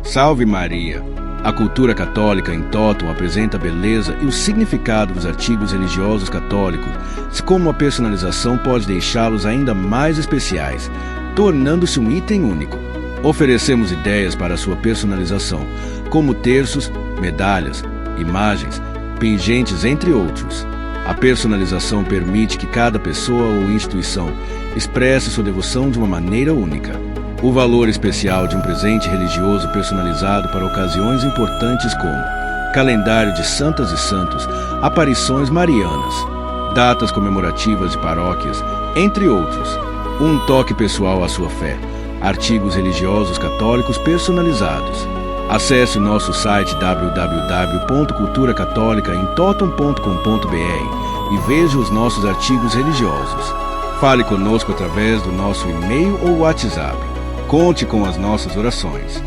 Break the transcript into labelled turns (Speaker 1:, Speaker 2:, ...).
Speaker 1: Salve Maria! A cultura católica em Totum apresenta a beleza e o significado dos artigos religiosos católicos, como a personalização pode deixá-los ainda mais especiais, tornando-se um item único. Oferecemos ideias para a sua personalização, como terços, medalhas, imagens, pingentes, entre outros. A personalização permite que cada pessoa ou instituição expresse sua devoção de uma maneira única. O valor especial de um presente religioso personalizado para ocasiões importantes como calendário de santas e santos, aparições marianas, datas comemorativas de paróquias, entre outros. Um toque pessoal à sua fé. Artigos religiosos católicos personalizados. Acesse o nosso site www.culturacatolicaemtotum.com.br e veja os nossos artigos religiosos. Fale conosco através do nosso e-mail ou WhatsApp. Conte com as nossas orações.